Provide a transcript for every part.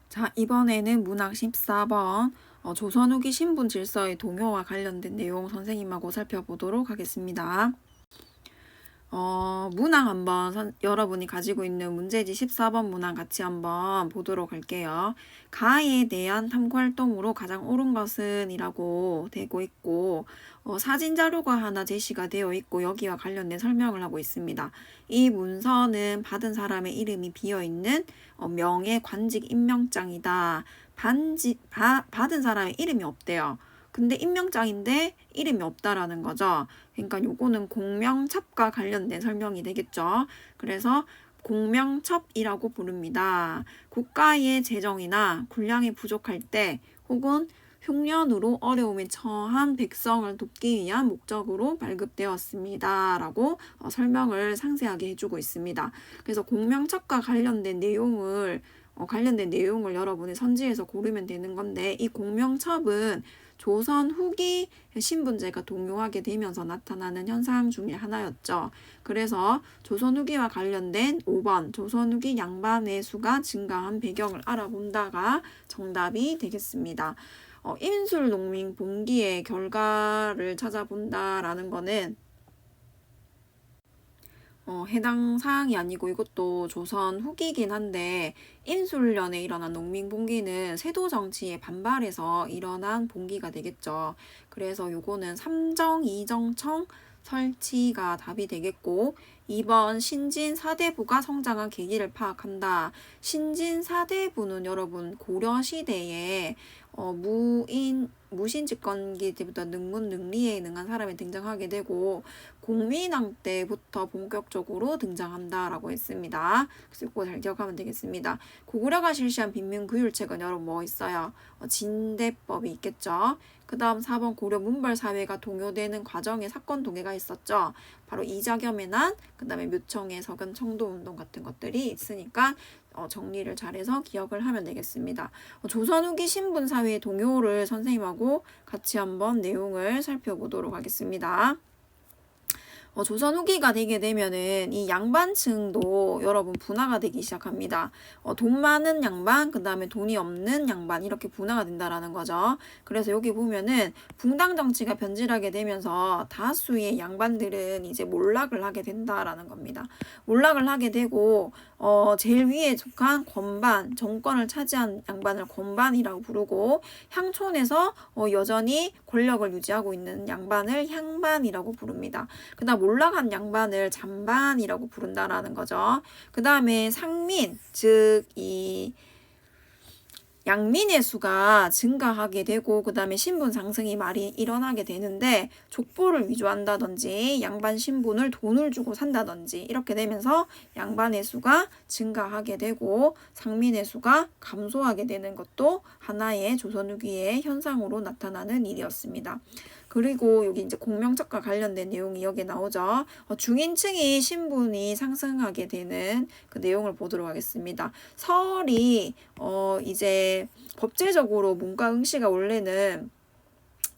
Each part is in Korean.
자, 이번에는 문항 14번 조선 후기 신분 질서의 동요와 관련된 내용 선생님하고 살펴보도록 하겠습니다. 문항 한번 여러분이 가지고 있는 문제지 14번 문항 같이 한번 보도록 할게요. 가에 대한 탐구활동으로 가장 옳은 것은 이라고 되고 있고 사진 자료가 하나 제시가 되어 있고 여기와 관련된 설명을 하고 있습니다. 이 문서는 받은 사람의 이름이 비어있는 명예 관직 임명장이다. 받은 사람의 이름이 없대요. 근데 임명장인데 이름이 없다라는 거죠. 그러니까 요거는 공명첩과 관련된 설명이 되겠죠. 그래서 공명첩이라고 부릅니다. 국가의 재정이나 군량이 부족할 때 혹은 흉년으로 어려움에 처한 백성을 돕기 위한 목적으로 발급되었습니다. 라고 설명을 상세하게 해주고 있습니다. 그래서 공명첩과 관련된 내용을 여러분이 선지에서 고르면 되는 건데, 이 공명첩은 조선 후기 신분제가 동요하게 되면서 나타나는 현상 중에 하나였죠. 그래서 조선 후기와 관련된 5번 조선 후기 양반의 수가 증가한 배경을 알아본다가 정답이 되겠습니다. 인술 농민 봉기의 결과를 찾아본다라는 거는 해당 사항이 아니고 이것도 조선 후기긴 한데 인술년에 일어난 농민봉기는 세도 정치에 반발해서 일어난 봉기가 되겠죠. 그래서 요거는 삼정이정청 설치가 답이 되겠고 2번 신진 사대부가 성장한 계기를 파악한다. 신진 사대부는 여러분 고려시대에 무신집권기 때부터 능문능리에 능한 사람이 등장하게 되고 공민왕 때부터 본격적으로 등장한다라고 했습니다. 그래서 이거 잘 기억하면 되겠습니다. 고구려가 실시한 빈민구율책은 여러분 뭐 있어요? 진대법이 있겠죠. 그 다음 4번 고려 문벌사회가 동요되는 과정에 사건 동해가 있었죠. 바로 이자겸의 난, 그 다음에 묘청의 서근 청도운동 같은 것들이 있으니까 정리를 잘해서 기억을 하면 되겠습니다. 조선 후기 신분 사회의 동요를 선생님하고 같이 한번 내용을 살펴보도록 하겠습니다. 조선 후기가 되게 되면은 이 양반층도 여러분 분화가 되기 시작합니다. 돈 많은 양반, 그 다음에 돈이 없는 양반 이렇게 분화가 된다라는 거죠. 그래서 여기 보면은 붕당 정치가 변질하게 되면서 다수의 양반들은 이제 몰락을 하게 된다라는 겁니다. 몰락을 하게 되고 제일 위에 속한 권반, 정권을 차지한 양반을 권반이라고 부르고 향촌에서 여전히 권력을 유지하고 있는 양반을 향반이라고 부릅니다. 그 다음 올라간 양반을 잔반이라고 부른다라는 거죠. 그 다음에 상민, 즉 이 양민의 수가 증가하게 되고 그 다음에 신분 상승이 많이 일어나게 되는데 족보를 위조한다든지 양반 신분을 돈을 주고 산다든지 이렇게 되면서 양반의 수가 증가하게 되고 상민의 수가 감소하게 되는 것도 하나의 조선 후기의 현상으로 나타나는 일이었습니다. 그리고 여기 이제 공명첩과 관련된 내용이 여기에 나오죠. 중인층이 신분이 상승하게 되는 그 내용을 보도록 하겠습니다. 서울이 이제 법제적으로 문과 응시가 원래는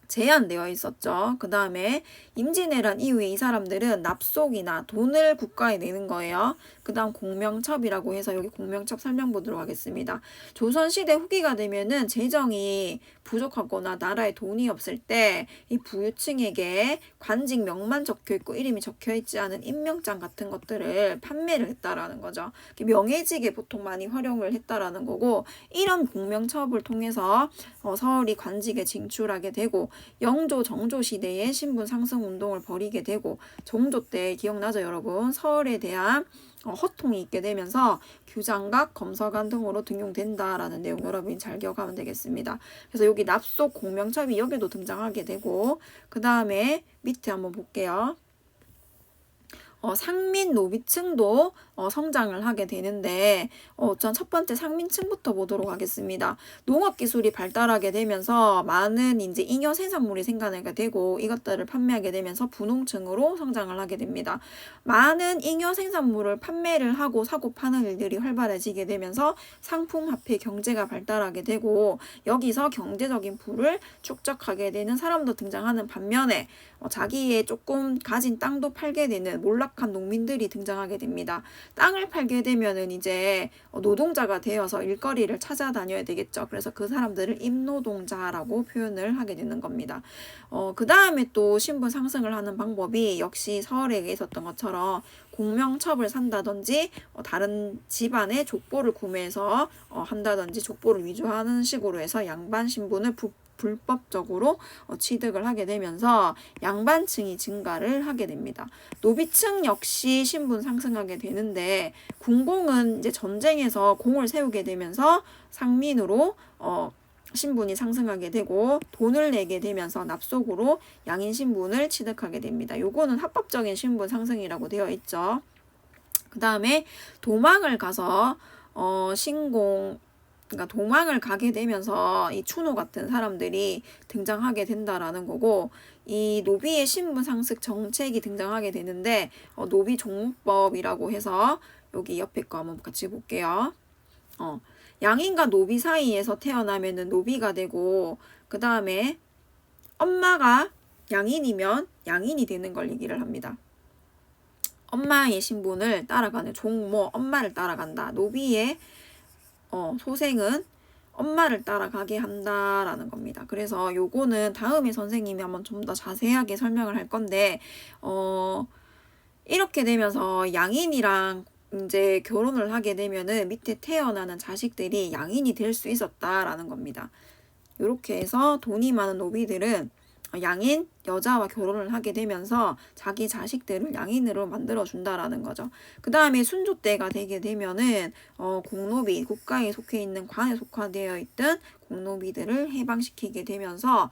제한되어 있었죠. 그 다음에 임진왜란 이후에 이 사람들은 납속이나 돈을 국가에 내는 거예요. 그 다음 공명첩이라고 해서 여기 공명첩 설명 보도록 하겠습니다. 조선시대 후기가 되면은 재정이 부족하거나 나라에 돈이 없을 때 이 부유층에게 관직명만 적혀있고 이름이 적혀있지 않은 임명장 같은 것들을 판매를 했다라는 거죠. 명예직에 보통 많이 활용을 했다라는 거고 이런 공명첩을 통해서 서울이 관직에 진출하게 되고 영조, 정조 시대에 신분 상승 운동을 벌이게 되고 정조 때 기억나죠 여러분? 서울에 대한 허통이 있게 되면서 규장각, 검서관 등으로 등용된다라는 내용 여러분이 잘 기억하면 되겠습니다. 그래서 여기 납속 공명첩이 여기도 등장하게 되고 그 다음에 밑에 한번 볼게요. 상민 노비층도 성장을 하게 되는데 전 첫 번째 상민층부터 보도록 하겠습니다. 농업기술이 발달하게 되면서 많은 이제 잉여 생산물이 생산하게 되고 이것들을 판매하게 되면서 분홍층으로 성장을 하게 됩니다. 많은 잉여 생산물을 판매를 하고 사고 파는 일들이 활발해지게 되면서 상품화폐 경제가 발달하게 되고 여기서 경제적인 부를 축적하게 되는 사람도 등장하는 반면에 자기의 조금 가진 땅도 팔게 되는 몰락 열악한 농민들이 등장하게 됩니다. 땅을 팔게 되면은 이제 노동자가 되어서 일거리를 찾아다녀야 되겠죠. 그래서 그 사람들을 임노동자라고 표현을 하게 되는 겁니다. 그 다음에 또 신분 상승을 하는 방법이 역시 서울에 있었던 것처럼 공명첩을 산다든지 다른 집안의 족보를 구매해서 한다든지 족보를 위조하는 식으로 해서 양반 신분을 불법적으로 취득을 하게 되면서 양반층이 증가를 하게 됩니다. 노비층 역시 신분 상승하게 되는데 군공은 이제 전쟁에서 공을 세우게 되면서 상민으로 신분이 상승하게 되고 돈을 내게 되면서 납속으로 양인 신분을 취득하게 됩니다. 요거는 합법적인 신분 상승이라고 되어 있죠. 그 다음에 도망을 가서 그러니까 도망을 가게 되면서 이 추노 같은 사람들이 등장하게 된다라는 거고, 이 노비의 신분 상승 정책이 등장하게 되는데 노비 종목법이라고 해서 여기 옆에 거 한번 같이 볼게요. 양인과 노비 사이에서 태어나면은 노비가 되고, 그 다음에 엄마가 양인이면 양인이 되는 걸 얘기를 합니다. 엄마의 신분을 따라가는 종모, 엄마를 따라간다. 노비의 소생은 엄마를 따라가게 한다라는 겁니다. 그래서 요거는 다음에 선생님이 한번 좀 더 자세하게 설명을 할 건데, 이렇게 되면서 양인이랑 이제 결혼을 하게 되면은 밑에 태어나는 자식들이 양인이 될 수 있었다라는 겁니다. 이렇게 해서 돈이 많은 노비들은 양인 여자와 결혼을 하게 되면서 자기 자식들을 양인으로 만들어 준다라는 거죠. 그 다음에 순조 때가 되게 되면은 공노비, 국가에 속해 있는 관에 속하되어 있던 공노비들을 해방시키게 되면서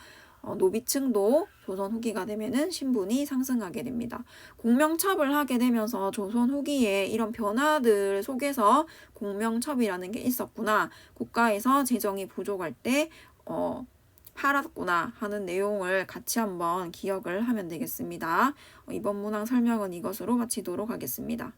노비층도 조선 후기가 되면은 신분이 상승하게 됩니다. 공명첩을 하게 되면서 조선 후기에 이런 변화들 속에서 공명첩이라는 게 있었구나, 국가에서 재정이 부족할 때 팔았구나 하는 내용을 같이 한번 기억을 하면 되겠습니다. 이번 문항 설명은 이것으로 마치도록 하겠습니다.